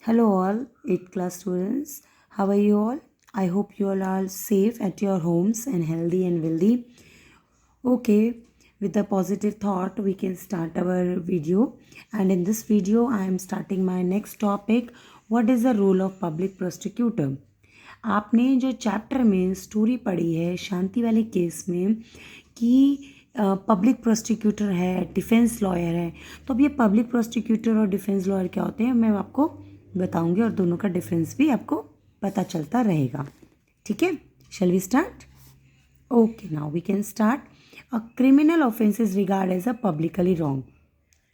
Hello all 8th class students. How are you all? I hope you all are safe at your homes and healthy and wealthy. Okay, with a positive thought we can start our video, and in this video I am starting my next topic. What is the role of public prosecutor? आपने जो chapter में story पढ़ी है शांति वाले case में कि public prosecutor है, defence lawyer है, तो अब ये पब्लिक प्रोसिक्यूटर और डिफेंस लॉयर क्या होते हैं मैं आपको बताऊंगी और दोनों का डिफरेंस भी आपको पता चलता रहेगा. ठीक है, shall we start? Okay, now we can start. A criminal offence is regard as a publicly wrong.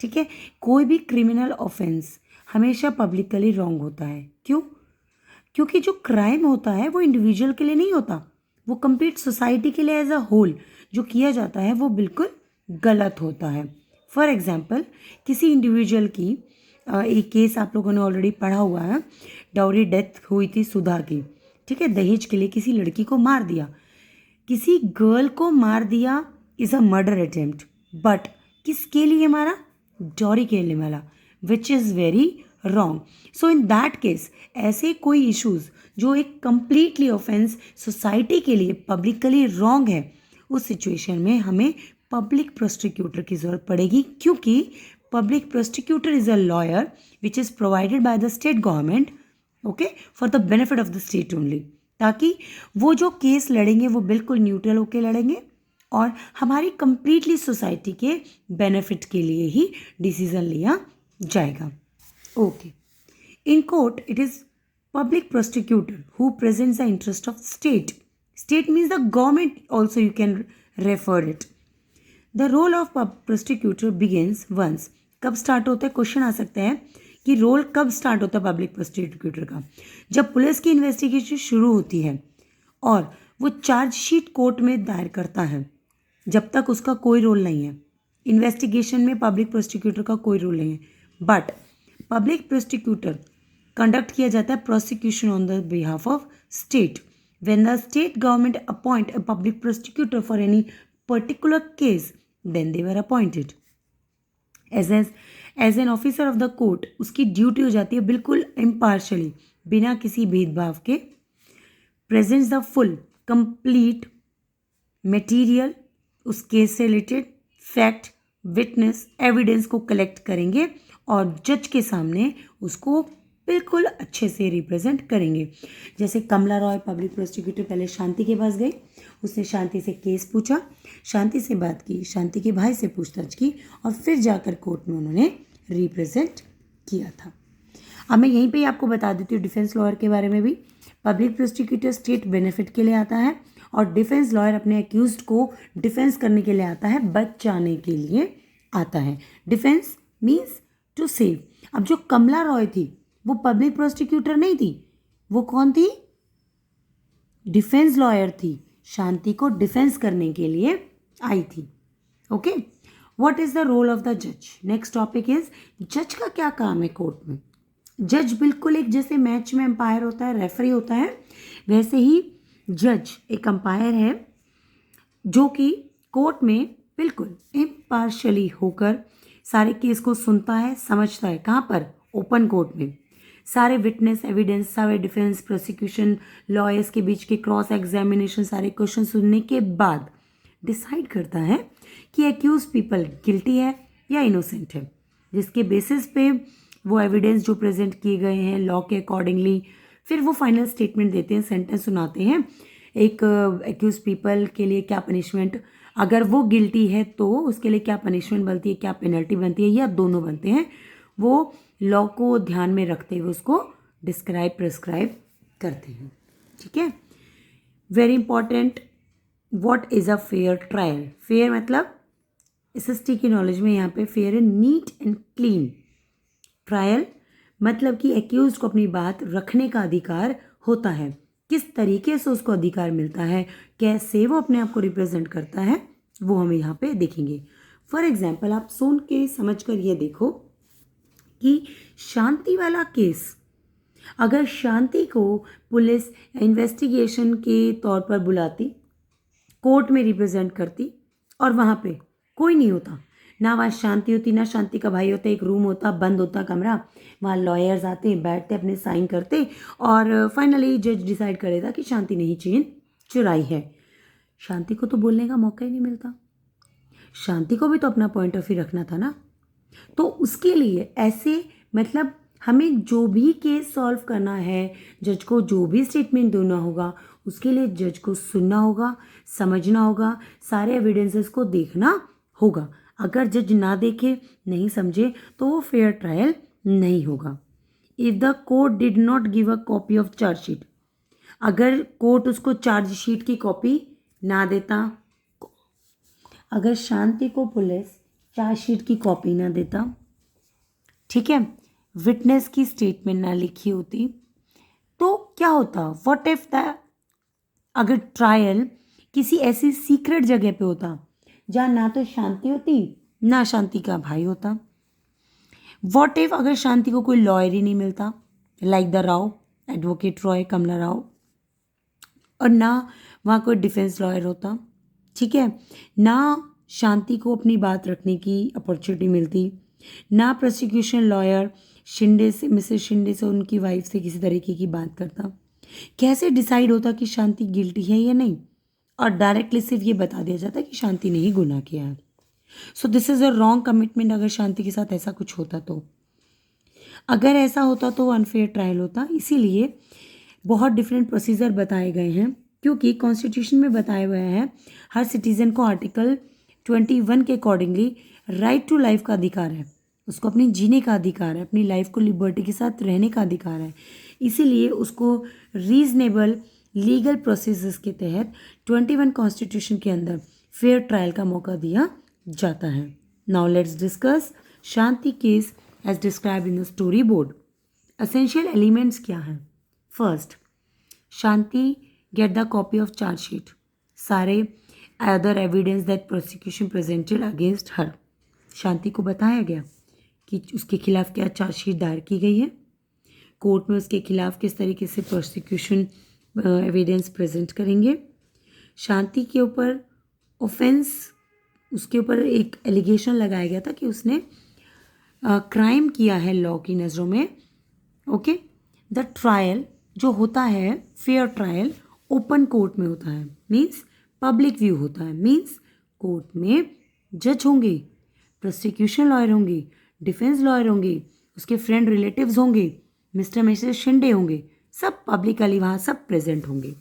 ठीक है, कोई भी क्रिमिनल ऑफेंस हमेशा पब्लिकली रॉन्ग होता है. क्यों? क्योंकि जो क्राइम होता है वो इंडिविजुअल के लिए नहीं होता, वो कंप्लीट सोसाइटी के लिए एज अ होल जो किया जाता है वो बिल्कुल गलत होता है. फॉर एग्जाम्पल, किसी इंडिविजुअल की एक केस आप लोगों ने ऑलरेडी पढ़ा हुआ है, डाउरी डेथ हुई थी सुधा की. ठीक है, दहेज के लिए किसी लड़की को मार दिया, किसी गर्ल को मार दिया is a murder attempt. But किसके लिए मारा? डॉरी के लिए मारा, which is very wrong. So in that case ऐसे कोई इश्यूज जो एक कंप्लीटली ऑफेंस सोसाइटी के लिए पब्लिकली रॉन्ग है, उस सिचुएशन में हमें पब्लिक प्रोसिक्यूटर की ज़रूरत पड़ेगी. क्योंकि public prosecutor is a lawyer which is provided by the state government, okay, for the benefit of the state only, ताकि वो जो केस लड़ेंगे वो बिल्कुल न्यूट्रल होकर लड़ेंगे और हमारी कंप्लीटली सोसाइटी के बेनिफिट के लिए ही डिसीजन लिया जाएगा. Okay, in court it is public prosecutor who presents the interest of state means the government, also you can refer it. The role of prosecutor begins once. कब start होता है? Question आ सकता है कि रोल कब start होता है public prosecutor का? जब पुलिस की इन्वेस्टिगेशन शुरू होती है और वो चार्जशीट कोर्ट में दायर करता है, जब तक उसका कोई रोल नहीं है. इन्वेस्टिगेशन में पब्लिक प्रोसिक्यूटर का कोई रोल नहीं है, बट पब्लिक प्रोसिक्यूटर कंडक्ट किया जाता है prosecution on the behalf of state. When the state government appoint a public prosecutor for any particular case, then they were appointed as an officer of the court. उसकी duty हो जाती है बिल्कुल impartially, बिना किसी भेदभाव के, presents the full complete material, उस केस से रिलेटेड फैक्ट, विटनेस, एविडेंस को कलेक्ट करेंगे और जज के सामने उसको बिल्कुल अच्छे से रिप्रेजेंट करेंगे. जैसे कमला रॉय पब्लिक प्रोसिक्यूटर पहले शांति के पास गई, उसने शांति से केस पूछा, शांति से बात की, शांति के भाई से पूछताछ की और फिर जाकर कोर्ट में उन्होंने रिप्रेजेंट किया था. अब मैं यहीं पे आपको बता देती हूँ डिफेंस लॉयर के बारे में भी. पब्लिक प्रोसिक्यूटर स्टेट बेनिफिट के लिए आता है और डिफेंस लॉयर अपने अक्यूज्ड को डिफेंस करने के लिए आता है, बचाने के लिए आता है. Defence means to save. अब जो कमला रॉय थी वो पब्लिक प्रोसिक्यूटर नहीं थी, वो कौन थी? डिफेंस लॉयर थी, शांति को डिफेंस करने के लिए आई थी. Okay, what is the role of the जज? नेक्स्ट टॉपिक इज जज का क्या काम है कोर्ट में. जज बिल्कुल एक जैसे मैच में एम्पायर होता है, रेफरी होता है, वैसे ही जज एक अंपायर है जो कि कोर्ट में बिल्कुल इम्पार्शली होकर सारे केस को सुनता है, समझता है. कहाँ पर? ओपन कोर्ट में. सारे विटनेस, एविडेंस, सारे डिफेंस, प्रोसिक्यूशन, लॉयर्स के बीच के क्रॉस एग्जामिनेशन, सारे क्वेश्चन सुनने के बाद डिसाइड करता है कि एक्यूज पीपल गिल्टी है या इनोसेंट है. जिसके बेसिस पे वो एविडेंस जो प्रेजेंट किए गए हैं लॉ के अकॉर्डिंगली, फिर वो फाइनल स्टेटमेंट देते हैं, सेंटेंस सुनाते हैं. एक एक्यूज पीपल के लिए क्या पनिशमेंट, अगर वो गिल्टी है तो उसके लिए क्या पनिशमेंट बनती है, क्या पेनल्टी बनती है, या दोनों बनते हैं, वो लॉ को ध्यान में रखते हुए उसको डिस्क्राइब प्रिस्क्राइब करते हैं. ठीक है, very important. What is a fair trial? Fair मतलब एसएसटी की नॉलेज में यहाँ पे फेयर है नीट एंड क्लीन. ट्रायल मतलब कि एक्यूज को अपनी बात रखने का अधिकार होता है. किस तरीके से उसको अधिकार मिलता है, कैसे वो अपने आप को रिप्रेजेंट करता है, वो हम यहाँ पे देखेंगे. फॉर एग्जाम्पल, आप सुन के समझ कर ये देखो कि शांति वाला केस, अगर शांति को पुलिस इन्वेस्टिगेशन के तौर पर बुलाती, कोर्ट में रिप्रेजेंट करती और वहाँ पे कोई नहीं होता, ना वहाँ शांति होती, ना शांति का भाई होता, एक रूम होता, बंद होता कमरा, वहाँ लॉयर्स आते, बैठते, अपने साइन करते और फाइनली जज डिसाइड कर देता कि शांति ने ही चेन चुराई है। शांति को तो बोलने का मौका ही नहीं मिलता, शांति को भी तो अपना पॉइंट ऑफ व्यू रखना था ना। तो उसके लिए ऐसे मतलब हमें जो भी केस सॉल्व करना है, जज को जो भी स्टेटमेंट देना होगा, उसके लिए जज को सुनना होगा, समझना होगा, सारे एविडेंसेस को देखना होगा। अगर जज ना देखे, नहीं समझे, तो वो फेयर ट्रायल नहीं होगा। If the court did not give a copy of chargesheet, अगर कोर्ट उसको चार्जशीट की कॉपी ना देता, अगर शांति को पुलिस चार्जशीट की कॉपी ना देता, ठीक है, विटनेस की स्टेटमेंट ना लिखी होती, तो क्या होता? व्हाट इफ द अगर ट्रायल किसी ऐसी सीक्रेट जगह पे होता जहाँ ना तो शांति होती, ना शांति का भाई होता। व्हाट इफ अगर शांति को कोई लॉयर ही नहीं मिलता, like the Rao, advocate Roy, Kamala Rao, और ना वहाँ कोई डिफेंस लॉयर होता, ठीक है, ना शांति को अपनी बात रखने की अपॉर्चुनिटी मिलती, ना प्रोसिक्यूशन लॉयर शिंदे से, मिसेस शिंदे से, उनकी वाइफ से किसी तरीके की बात करता, कैसे डिसाइड होता कि शांति गिल्टी है या नहीं, और डायरेक्टली सिर्फ ये बता दिया जाता कि शांति ने ही गुनाह किया है। So this is a wrong commitment. अगर शांति के साथ ऐसा कुछ होता तो, अगर ऐसा होता तो अनफेयर ट्रायल होता। इसीलिए बहुत डिफरेंट प्रोसीजर बताए गए हैं, क्योंकि कॉन्स्टिट्यूशन में बताया गया है हर सिटीज़न को आर्टिकल 21 के अकॉर्डिंगली राइट टू लाइफ का अधिकार है, उसको अपनी जीने का अधिकार है, अपनी लाइफ को लिबर्टी के साथ रहने का अधिकार है। इसीलिए उसको रीजनेबल लीगल प्रोसेसेस के तहत 21 कॉन्स्टिट्यूशन के अंदर फेयर ट्रायल का मौका दिया जाता है। Now let's discuss Shanti case as describe in the story board. Essential elements क्या हैं? First, Shanti get the copy of chargesheet, सारे other evidence that prosecution presented against her. Shanti को बताया गया कि उसके खिलाफ क्या चार्जशीट दायर की गई है, कोर्ट में उसके खिलाफ किस तरीके से प्रोसिक्यूशन एविडेंस प्रेजेंट करेंगे। शांति के ऊपर ऑफेंस, उसके ऊपर एक एलिगेशन लगाया गया था कि उसने क्राइम किया है लॉ की नज़रों में। ओके, द ट्रायल जो होता है, फेयर ट्रायल ओपन कोर्ट में होता है, मीन्स पब्लिक व्यू होता है, मीन्स कोर्ट में जज होंगे, प्रोसिक्यूशन लॉयर होंगे, डिफेंस लॉयर होंगे, उसके फ्रेंड रिलेटिव्स होंगे, मिस्टर मिसेस शिंदे होंगे, सब पब्लिकली वहाँ सब प्रेजेंट होंगे।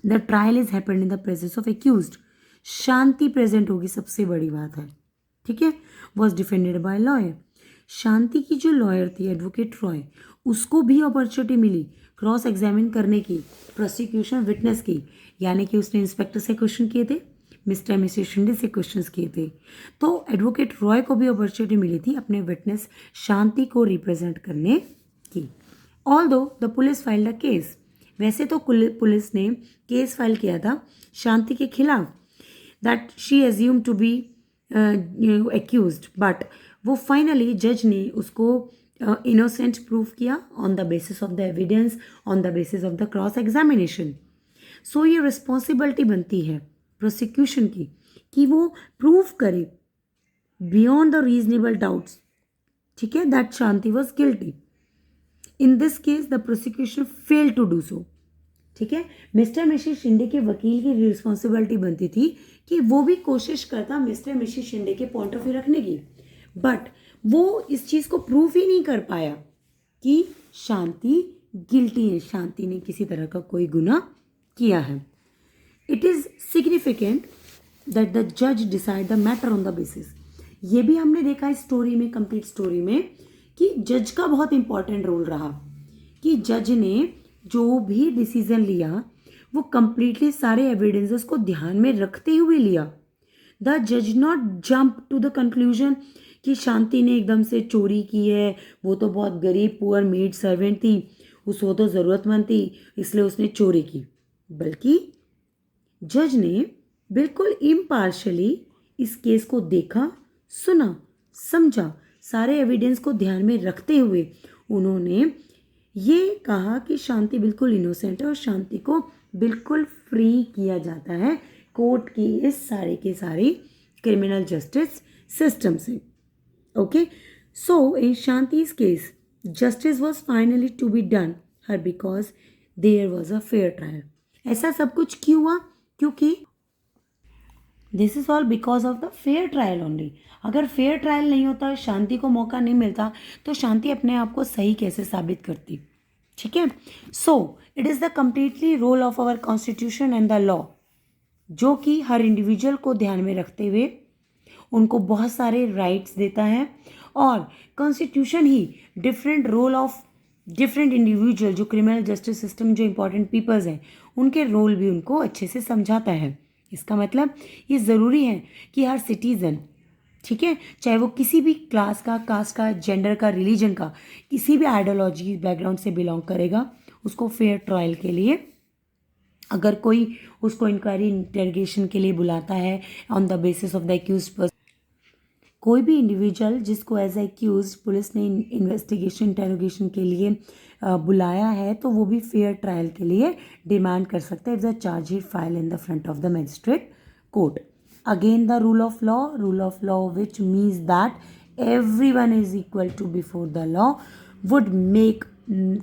The trial is happened in the presence of accused, Shanti present होगी, सबसे बड़ी बात है, ठीक है। वॉज डिफेंडेड बाय लॉयर, शांति की जो लॉयर थी एडवोकेट रॉय, उसको भी अपॉर्चुनिटी मिली क्रॉस एग्जामिन करने की, प्रोसिक्यूशन विटनेस की, यानी कि उसने इंस्पेक्टर से क्वेश्चन किए थे, मिस्टर मिसेस शिंदे से क्वेश्चंस किए थे, तो एडवोकेट रॉय को भी अपॉर्चुनिटी मिली थी अपने विटनेस शांति को रिप्रेजेंट करने की। Although the police filed a case, वैसे तो पुलिस ने केस फाइल किया था शांति के खिलाफ, that she assume to be accused, but वो फाइनली जज ने उसको इनोसेंट प्रूव किया on the basis of the evidence, on the basis of the cross examination. So ये रिस्पॉन्सिबिलिटी बनती है प्रोसिक्यूशन की कि वो प्रूव करे बियॉन्ड द रीजनेबल डाउट्स, ठीक है, that Shanti was guilty. In this case the prosecution fail to do so, ठीक है। मिस्टर मिसेस शिंदे के वकील की रिस्पॉन्सिबिलिटी बनती थी कि वो भी कोशिश करता मिस्टर मिसेस शिंदे के पॉइंट ऑफ व्यू रखने की, बट वो इस चीज़ को प्रूव ही नहीं कर पाया कि शांति गिल्टी है, शांति ने किसी तरह का कोई गुनाह किया है। It is significant that the जज decide the matter on the basis, ये भी हमने देखा इस स्टोरी में, कंप्लीट स्टोरी में, कि जज का बहुत इंपॉर्टेंट रोल रहा, कि जज ने जो भी डिसीजन लिया वो कंप्लीटली सारे एविडेंसेस को ध्यान में रखते हुए लिया। द जज not jump to the conclusion कि शांति ने एकदम से चोरी की है, वो तो बहुत गरीब पुअर मेड सर्वेंट थी, वो तो ज़रूरतमंद थी इसलिए उसने चोरी की, बल्कि जज ने बिल्कुल इम्पार्शली इस केस को देखा, सुना, समझा, सारे एविडेंस को ध्यान में रखते हुए उन्होंने ये कहा कि शांति बिल्कुल इनोसेंट है और शांति को बिल्कुल फ्री किया जाता है कोर्ट की इस सारे के सारी क्रिमिनल जस्टिस सिस्टम से. Okay, so in Shanti's case, justice was finally to be done her because there was a fair trial. ऐसा सब कुछ क्यों हुआ? क्योंकि this is all because of the fair trial only. अगर फेयर ट्रायल नहीं होता, शांति को मौका नहीं मिलता, तो शांति अपने आप को सही कैसे साबित करती. ठीक है. So it is the completely role of our constitution and the law, जो कि हर इंडिविजुअल को ध्यान में रखते हुए उनको बहुत सारे राइट्स देता है. और कॉन्स्टिट्यूशन ही different role of different individual, जो क्रिमिनल जस्टिस सिस्टम, जो इंपॉर्टेंट पीपल्स हैं, उनके रोल भी उनको अच्छे से समझाता है. इसका मतलब ये ज़रूरी है कि हर सिटीज़न, ठीक है, चाहे वो किसी भी क्लास का, कास्ट का, जेंडर का, रिलीजन का, किसी भी आइडियोलॉजी बैकग्राउंड से बिलोंग करेगा, उसको फेयर ट्रायल के लिए, अगर कोई उसको इंक्वायरी इंटरोगेशन के लिए बुलाता है on the basis of the accuse person, कोई भी इंडिविजुअल जिसको एज एक्यूज पुलिस ने इन्वेस्टिगेशन इंटरोगेशन के लिए बुलाया है, तो वो भी फेयर ट्रायल के लिए डिमांड कर सकता है if the chargesheet file in the front of the magistrate court. Again the rule of law which means that everyone is equal to before the law would make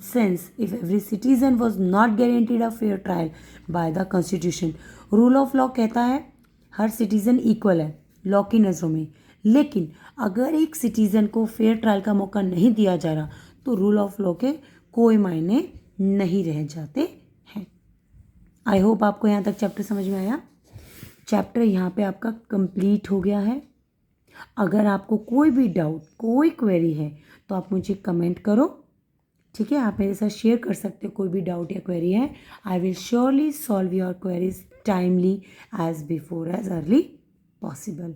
sense if every citizen was not guaranteed a fair trial by the constitution. Rule of law कहता है हर citizen equal है law की नज़रों में, लेकिन अगर एक citizen को फेयर ट्रायल का मौका नहीं दिया जा रहा, तो रूल ऑफ लॉ के कोई मायने नहीं रह जाते हैं. आई होप आपको यहाँ तक चैप्टर समझ में आया. चैप्टर यहाँ पे आपका कंप्लीट हो गया है. अगर आपको कोई भी डाउट, कोई क्वेरी है, तो आप मुझे कमेंट करो. ठीक है, आप मेरे साथ शेयर कर सकते हो कोई भी डाउट या क्वेरी है. I will surely solve your queries timely as before as early possible.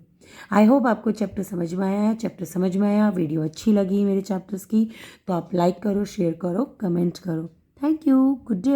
आई होप आपको चैप्टर समझ में आया है. चैप्टर समझ में आया, वीडियो अच्छी लगी मेरे चैप्टर्स की, तो आप लाइक करो, शेयर करो, कमेंट करो. Thank you. Good day.